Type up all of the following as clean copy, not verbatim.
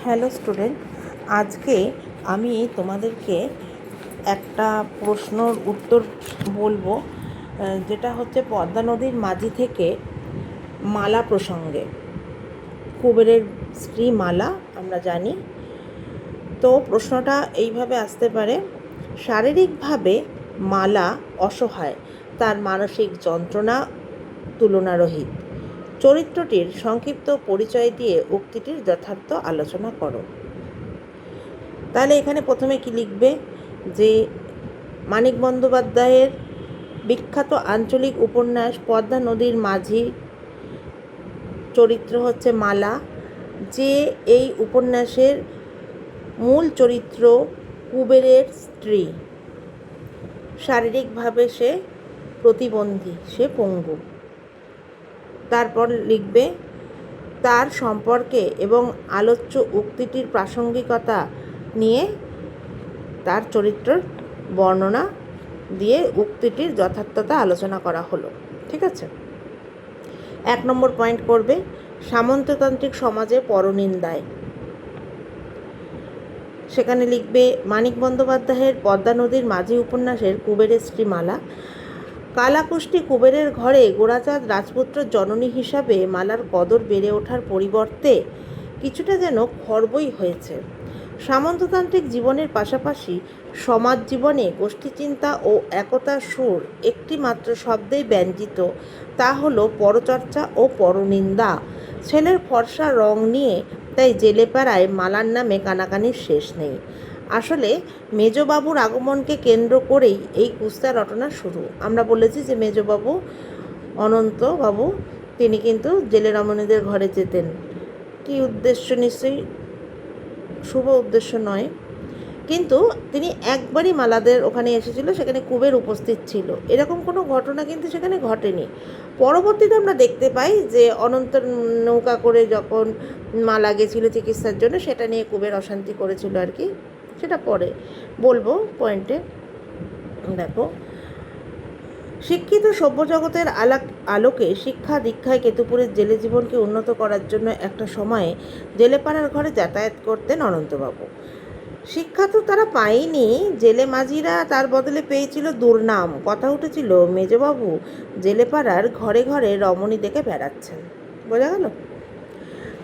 Hello student, আজকে আমি তোমাদেরকে একটা প্রশ্নর উত্তর বলবো, যেটা হচ্ছে পদ্মা নদীর মাঝি থেকে মালা প্রসঙ্গে। কুবেরের স্ত্রী মালা আমরা জানি। তো প্রশ্নটা এইভাবে আসতে পারে: শারীরিকভাবে মালা অসহায়, তার মানসিক যন্ত্রণা তুলনারহিত। চরিত্রটির সংক্ষিপ্ত পরিচয় দিয়ে উক্তিটির যথার্থ আলোচনা করো। তাহলে এখানে প্রথমে কি লিখবে যে মানিক বন্দ্যোপাধ্যায়ের বিখ্যাত আঞ্চলিক উপন্যাস পদ্মা নদীর মাঝি চরিত্র হচ্ছে মালা, যে এই উপন্যাসের মূল চরিত্র কুবেরের স্ত্রী। শারীরিকভাবে সে প্রতিবন্ধী, সে পঙ্গু। তারপর লিখবে তার সম্পর্কে এবং আলোচ্য উক্তিটির প্রাসঙ্গিকতা নিয়ে তার চরিত্রের বর্ণনা দিয়ে উক্তিটির যথার্থতা আলোচনা করা হলো। ঠিক আছে। 1 নম্বর পয়েন্ট করবে সামন্ততান্ত্রিক সমাজে পরনিন্দায়। সেখানে লিখবে মানিক বন্দ্যোপাধ্যায়ের পদ্মা নদীর মাঝি উপন্যাসের কুবেরের স্ত্রী মালা। কালাকুষ্টি কুবেরের ঘরে গোরাচাঁদ রাজপুত্র জননী হিসাবে মালার কদর বেড়ে ওঠার পরিবর্তে কিছুটা যেন খর্বই হয়েছে। সামন্ততান্ত্রিক জীবনের পাশাপাশি সমাজ জীবনে গোষ্ঠীচিন্তা ও একতার সুর একটি মাত্র শব্দেই ব্যঞ্জিত, তা হলো পরচর্চা ও পরনিন্দা। ছেলের ফর্সা রং নিয়ে তাই জেলেপাড়ায় মালার নামে কানাকানির শেষ নেই। আসলে মেজবাবুর আগমনকে কেন্দ্র করেই এই কুস্তা রটনা শুরু। আমরা বলেছি যে মেজবাবু অনন্তবাবু তিনি কিন্তু জেলে রমণীদের ঘরে যেতেন। কী উদ্দেশ্য? নিশ্চয়ই শুভ উদ্দেশ্য নয়, কিন্তু তিনি একবারই মালাদের ওখানে এসেছিল, সেখানে কুবের উপস্থিত ছিল, এরকম কোনো ঘটনা কিন্তু সেখানে ঘটেনি। পরবর্তীতে আমরা দেখতে পাই যে অনন্ত নৌকা করে যখন মালা গেছিল চিকিৎসার জন্য, সেটা নিয়ে কুবের অশান্তি করেছিল আর কি, সেটা পরে বলবো পয়েন্টে। দেখো, শিক্ষিত সভ্য জগতের আলোকে শিক্ষা দীক্ষায় কেতুপুরের জেলে জীবনকে উন্নত করার জন্য একটা সময়ে জেলেপাড়ার ঘরে যাতায়াত করতেন অনন্তবাবু। শিক্ষা তো তারা পায়নি, জেলে মাঝিরা তার বদলে পেয়েছিল দুর্নাম। কথা উঠেছিল মেজবাবু জেলেপাড়ার ঘরে ঘরে রমণী দেখে বেড়াচ্ছেন। বোঝা গেল?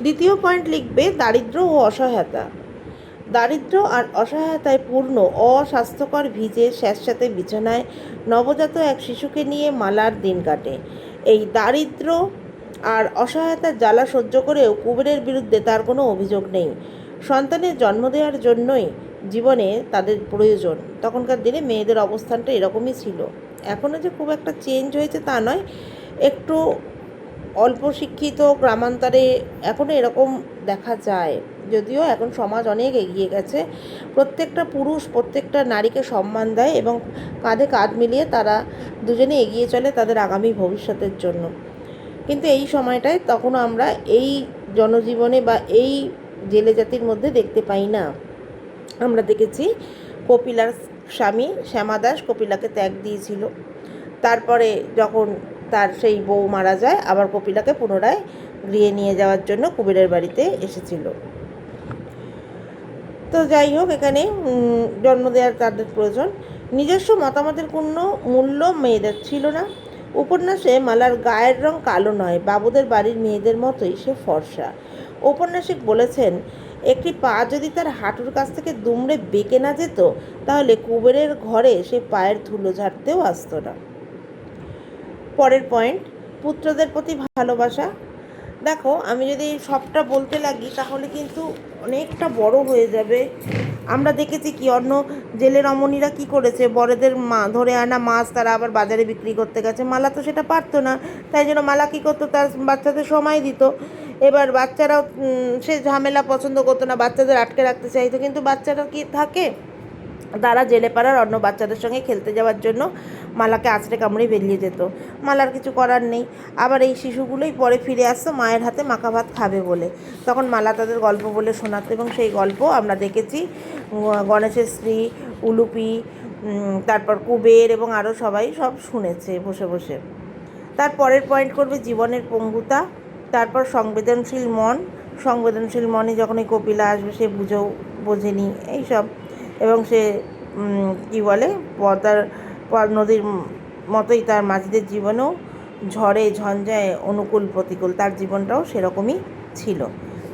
দ্বিতীয় পয়েন্ট লিখবে দারিদ্র্য ও অসহায়তা। দারিদ্র্য আর অসহায়তায় পূর্ণ অস্বাস্থ্যকর ভিজে স্যাঁতস্যাঁতে বিছানায় নবজাত এক শিশুকে নিয়ে মালার দিন কাটে। এই দারিদ্র্য আর অসহায়তার জ্বালা সহ্য করেও কুবেরের বিরুদ্ধে তার কোনো অভিযোগ নেই। সন্তানের জন্ম দেওয়ার জন্যই জীবনে তাদের প্রয়োজন। তখনকার দিনে মেয়েদের অবস্থানটা এরকমই ছিল। এখনও যে খুব একটা চেঞ্জ হয়েছে তা নয়, একটু অল্প শিক্ষিত গ্রামান্তরে এখনও এরকম দেখা যায়, যদিও এখন সমাজ অনেক এগিয়ে গেছে। প্রত্যেকটা পুরুষ প্রত্যেকটা নারীকে সম্মান দেয় এবং কাঁধে কাঁধ মিলিয়ে তারা দুজনে এগিয়ে চলে তাদের আগামী ভবিষ্যতের জন্য। কিন্তু এই সময়টায় তখনও আমরা এই জনজীবনে বা এই জেলে জাতির মধ্যে দেখতে পাই না। আমরা দেখেছি কপিলার স্বামী শ্যামাদাস কপিলাকে ত্যাগ দিয়েছিল, তারপরে যখন তার সেই বউ মারা যায় আবার কপিলাকে পুনরায় গৃহে নিয়ে যাওয়ার জন্য কুবেরের বাড়িতে এসেছিল। তো যাই হোক, এখানে জন্ম দেওয়ার তাদের প্রয়োজন। নিজস্ব মতামতের কোনো মূল্য মেয়েদের ছিল না। উপন্যাসে মালার গায়ের রং কালো নয়, বাবুদের বাড়ির মেয়েদের মতোই সে ফর্সা। ঔপন্যাসিক বলেছেন, একটি পা যদি তার হাঁটুর কাছ থেকে দুমড়ে বেঁকে না যেত, তাহলে কুবেরের ঘরে সে পায়ের ধুলো ঝাড়তেও আসত না। পরের পয়েন্ট, পুত্রদের প্রতি ভালোবাসা। দেখো, আমি যদি সবটা বলতে লাগি তাহলে কিন্তু অনেকটা বড় হয়ে যাবে। আমরা দেখেছি কি অন্য জেলে রমণীরা কি করেছে, বড়দের ধরে আনা মাছ তারা আবার বাজারে বিক্রি করতে গেছে। মালা তো সেটা পারতো না, তাই জন্য মালা কী করতো, তার বাচ্চাদের সময় দিত। এবার বাচ্চারাও সে ঝামেলা পছন্দ করতো না, বাচ্চাদের আটকে রাখতে চাইতো, কিন্তু বাচ্চারা কি থাকে, তারা জেলেপাড়ার অন্য বাচ্চাদের সঙ্গে খেলতে যাওয়ার জন্য মালাকে আঁচড়ে কামড়ে বেরিয়ে যেত। মালার কিছু করার নেই। আবার এই শিশুগুলোই পরে ফিরে আসতো মায়ের হাতে মাখা ভাত খাবে বলে, তখন মালা তাদের গল্প বলে শোনাতো, এবং সেই গল্প আমরা দেখেছি গণেশের স্ত্রী, উলুপি, তারপর কুবের এবং আরও সবাই সব শুনেছে বসে বসে। তার পরের পয়েন্ট করবে জীবনের পঙ্গুতা, তারপর সংবেদনশীল মন, সংবেদনশীল মনে যখন এই কপিলা আসবে সে বোঝেনি এইসব, এবং সে কি বলে নদীর মতোই তার মাঝিদের জীবনেও ঝড়ে ঝঞ্ঝায় অনুকূল প্রতিকূল তার জীবনটাও সেরকমই ছিল।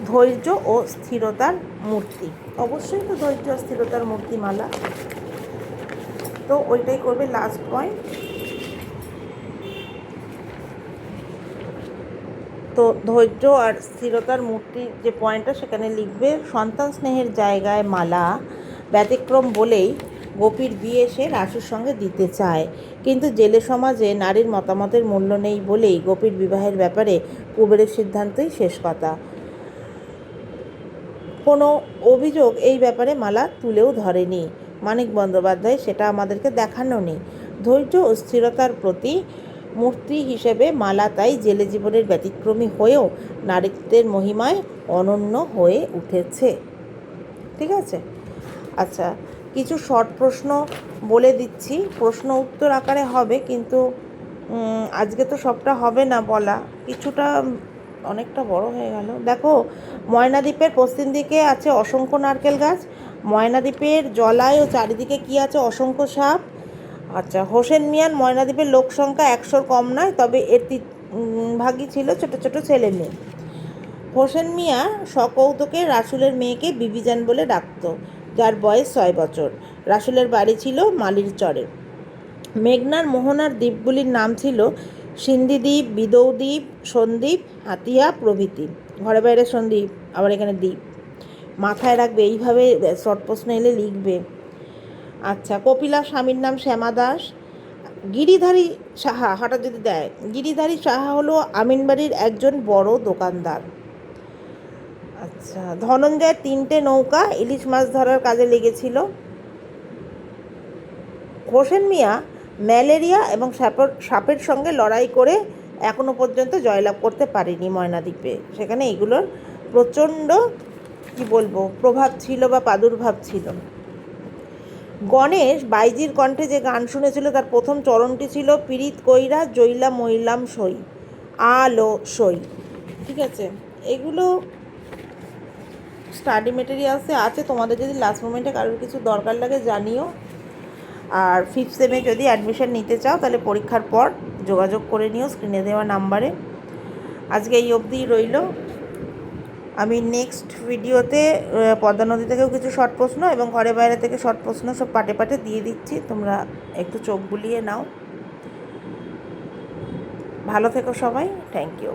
ধৈর্য ও স্থিরতার মূর্তি, অবশ্যই তো ধৈর্য ও স্থিরতার মূর্তি মালা। তো ওইটাই করবে লাস্ট পয়েন্ট। তো ধৈর্য আর স্থিরতার মূর্তি যে পয়েন্টটা সেখানে লিখবে, সন্তান স্নেহের জায়গায় মালা ব্যতিক্রম বলেই গোপীর বিয়ে সে রাসুর সঙ্গে দিতে চায়, কিন্তু জেলে সমাজে নারীর মতামতের মূল্য নেই বলেই গোপীর বিবাহের ব্যাপারে কুবেরের সিদ্ধান্তই শেষ কথা। কোনো অভিযোগ এই ব্যাপারে মালা তুলেও ধরেনি মানিক বন্দ্যোপাধ্যায়, সেটা আমাদেরকে দেখানো নেই। ধৈর্য ও স্থিরতার প্রতি মূর্তি হিসেবে মালা তাই জেলে জীবনের ব্যতিক্রমী হয়েও নারীত্বের মহিমায় অনন্য হয়ে উঠেছে। ঠিক আছে, আচ্ছা, কিছু শর্ট প্রশ্ন বলে দিচ্ছি, প্রশ্ন উত্তর আকারে হবে, কিন্তু আজকে তো সবটা হবে না বলা, কিছুটা অনেকটা বড় হয়ে গেল। দেখো, ময়নাদ্বীপের পশ্চিম দিকে আছে অসংখ্য নারকেল গাছ, ময়নাদ্বীপের জলায় ও চারিদিকে কি আছে? অসংখ্য সাপ। আচ্ছা, হোসেন মিয়ার ময়নাদ্বীপের লোক সংখ্যা 100-র কম নয়, তবে এর ভাগই ছিল ছোট ছোট ছেলে মেয়ে। হোসেন মিয়া সকৌতুকে রাসুলের মেয়েকে বিবিজান বলে ডাকত, যার বয়স 6 বছর। রাসুলের বাড়ি ছিল মালির চরে। মেঘনার মোহনার দ্বীপগুলির নাম ছিল সিন্ধিদ্বীপ, বিদৌদ্বীপ, সন্দ্বীপ, হাতিয়া প্রভৃতি। ঘরে বাইরে সন্দ্বীপ, আবার এখানে দ্বীপ, মাথায় রাখবে, এইভাবে শর্ট প্রশ্ন এলে লিখবে। আচ্ছা, কপিলা স্বামীর নাম শ্যামা দাস। গিরিধারী সাহা, হঠাৎ যদি দেয়, গিরিধারী সাহা হলো আমিনবাড়ির একজন বড় দোকানদার। আচ্ছা, ধনঞ্জয়ের 3টে নৌকা ইলিশ মাছ ধরার কাজে লেগেছিল। হোসেন মিয়া ম্যালেরিয়া এবং সাপের সঙ্গে লড়াই করে এখনো পর্যন্ত জয়লাভ করতে পারেনি ময়নাদ্বীপে, সেখানে এগুলোর প্রচণ্ড কি বলবো প্রভাব ছিল বা প্রাদুর্ভাব ছিল। গণেশ বাইজির কণ্ঠে যে গান শুনেছিল তার প্রথম চরণটি ছিল পীড়িত কইরা জইলা মইলাম সই আলো সই। ঠিক আছে, এগুলো স্টাডি মেটেরিয়ালসে আছে, তোমাদের যদি লাস্ট মোমেন্টে কারোর কিছু দরকার লাগে জানিও। আর 5th সেমে যদি অ্যাডমিশন নিতে চাও তাহলে পরীক্ষার পর যোগাযোগ করে নিও স্ক্রিনে দেওয়া নাম্বারে। আজকে এই অবধিই রইল। আমি নেক্সট ভিডিওতে পদ্মা নদী থেকেও কিছু শর্ট প্রশ্ন এবং ঘরে বাইরে থেকে শর্ট প্রশ্ন সব পাটে পাটে দিয়ে দিচ্ছি, তোমরা একটু চোখ বুলিয়ে নাও। ভালো থেকো সবাই, থ্যাংক ইউ।